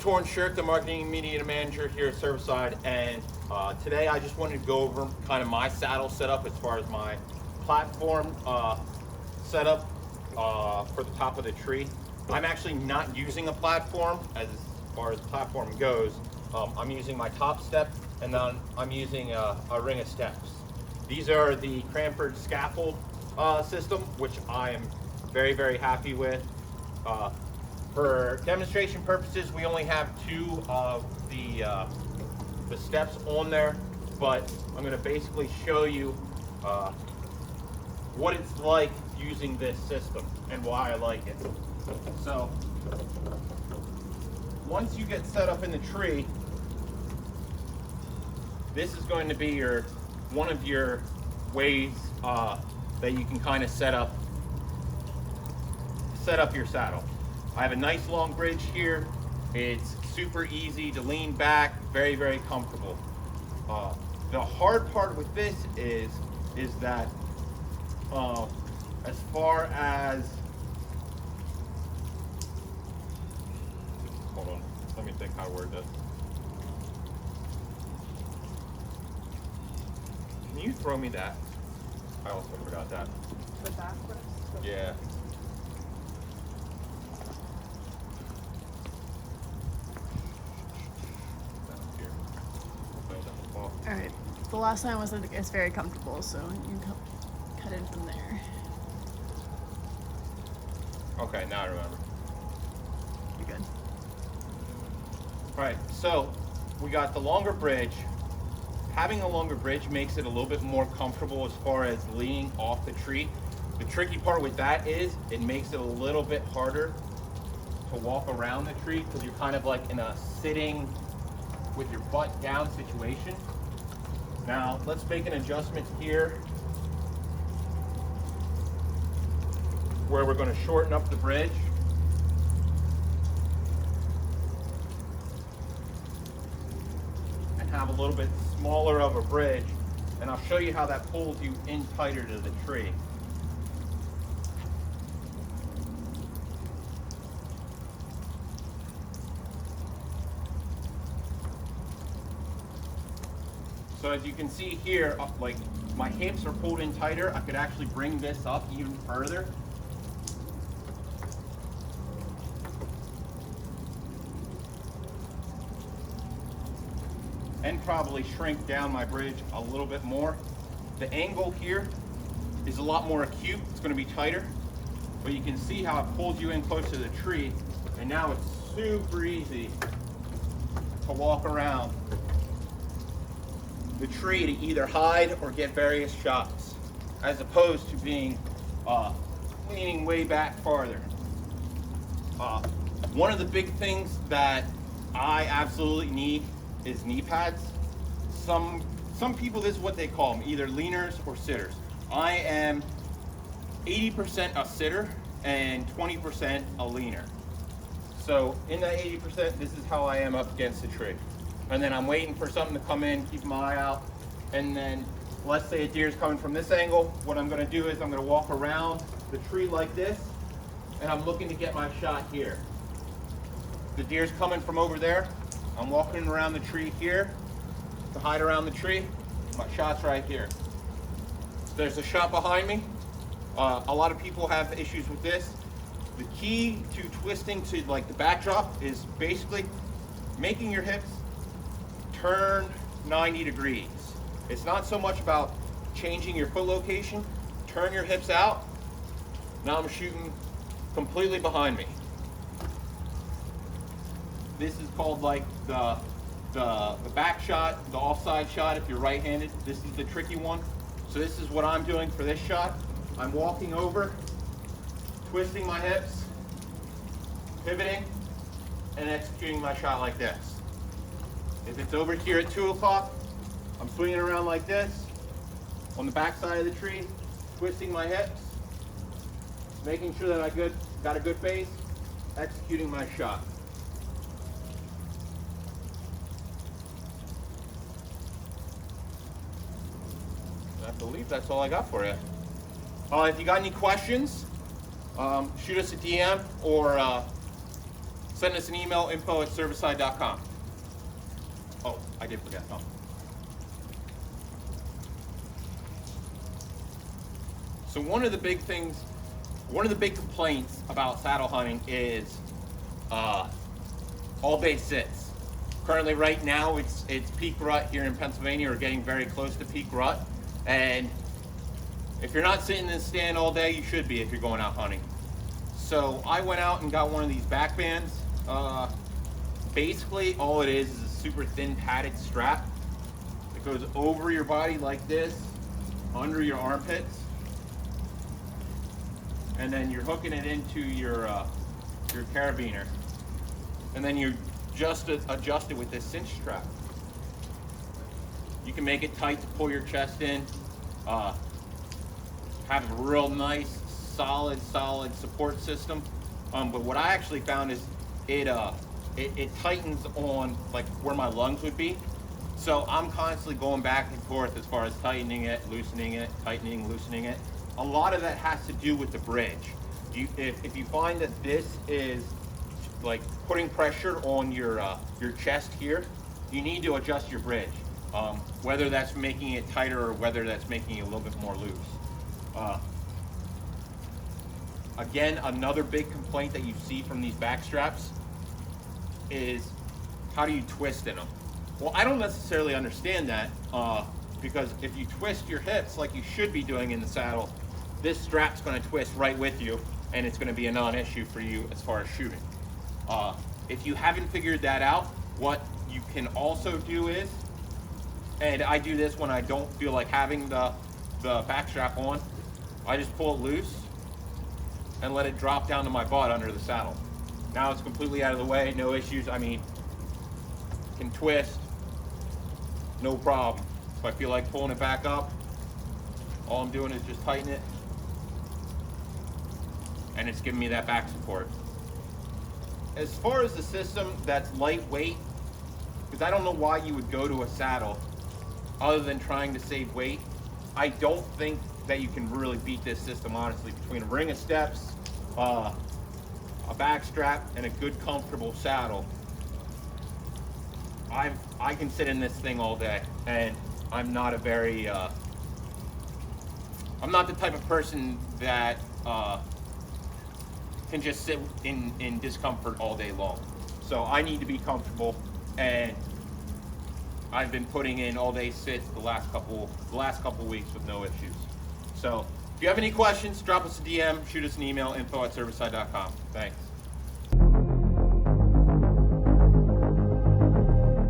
Torn Shirk, the marketing and media manager here at Serviceside, and today I just wanted to go over kind of my saddle setup as far as my platform setup for the top of the tree. I'm actually not using a platform as far as the platform goes. I'm using my top step, and then I'm using a ring of steps. These are the Cranford Scaffold system, which I am very, very happy with. For demonstration purposes, we only have two of the steps on there, but I'm going to basically show you what it's like using this system and why I like it. So once you get set up in the tree, this is going to be one of your ways that you can kind of set up your saddle. I have a nice long bridge here. It's super easy to lean back, very, very comfortable. The hard part with this is that as far as, hold on, let me think how to word this. Can you throw me that? I also forgot that. The backwards? Yeah. All right. The last time was that it's very comfortable, so you can cut in from there. Okay, now I remember. You're good. All right, so we got the longer bridge. Having a longer bridge makes it a little bit more comfortable as far as leaning off the tree. The tricky part with that is it makes it a little bit harder to walk around the tree because you're kind of like in a sitting with your butt down situation. Now let's make an adjustment here where we're going to shorten up the bridge. And have a little bit smaller of a bridge, and I'll show you how that pulls you in tighter to the tree. So as you can see here, like my hips are pulled in tighter. I could actually bring this up even further. And probably shrink down my bridge a little bit more. The angle here is a lot more acute. It's going to be tighter, but you can see how it pulls you in close to the tree, and now it's super easy to walk around the tree to either hide or get various shots, as opposed to being leaning way back farther. One of the big things that I absolutely need is knee pads. Some people, this is what they call them, either leaners or sitters. I am 80% a sitter and 20% a leaner. So in that 80%, this is how I am up against the tree. And then I'm waiting for something to come in, keep my eye out. And then let's say a deer's coming from this angle. What I'm gonna do is I'm gonna walk around the tree like this, and I'm looking to get my shot here. The deer's coming from over there. I'm walking around the tree here to hide around the tree. My shot's right here. There's a shot behind me. A lot of people have issues with this. The key to twisting to like the backdrop is basically making your hips turn 90 degrees. It's not so much about changing your foot location. Turn your hips out. Now I'm shooting completely behind me. This is called like the back shot, the offside shot if you're right-handed. This is the tricky one. So this is what I'm doing for this shot. I'm walking over, twisting my hips, pivoting, and executing my shot like this. If it's over here at 2 o'clock, I'm swinging around like this, on the back side of the tree, twisting my hips, making sure that I got a good base, executing my shot. I believe that's all I got for you. If you got any questions, shoot us a DM or send us an email, info@serviceside.com. Oh, I did forget something. So one of the big complaints about saddle hunting is all day sits. Currently right now it's peak rut here in Pennsylvania, or getting very close to peak rut. And if you're not sitting in the stand all day, you should be if you're going out hunting. So I went out and got one of these back bands. Basically all it is a super thin padded strap that goes over your body like this, under your armpits. And then you're hooking it into your carabiner. And then you just adjust it with this cinch strap. You can make it tight to pull your chest in. Have a real nice, solid support system. But what I actually found is it tightens on like where my lungs would be. So I'm constantly going back and forth as far as tightening it, loosening it, tightening, loosening it. A lot of that has to do with the bridge. If you find that this is like putting pressure on your chest here, you need to adjust your bridge. Whether that's making it tighter or whether that's making it a little bit more loose. Again, another big complaint that you see from these back straps is how do you twist in them? Well, I don't necessarily understand that because if you twist your hips like you should be doing in the saddle, this strap's going to twist right with you, and it's going to be a non-issue for you as far as shooting. If you haven't figured that out, what you can also do is, and I do this when I don't feel like having the back strap on, I just pull it loose and let it drop down to my butt under the saddle. Now it's completely out of the way, no issues. I mean, can twist, no problem. If I feel like pulling it back up, all I'm doing is just tighten it, and it's giving me that back support. As far as the system that's lightweight, because I don't know why you would go to a saddle other than trying to save weight. I don't think that you can really beat this system, honestly, between a ring of steps, a back strap, and a good comfortable saddle. I can sit in this thing all day, and I'm not a very I'm not the type of person that can just sit in discomfort all day long. So I need to be comfortable, and I've been putting in all day sits the last couple weeks with no issues. So if you have any questions, drop us a DM, shoot us an email, info@serviceside.com. Thanks.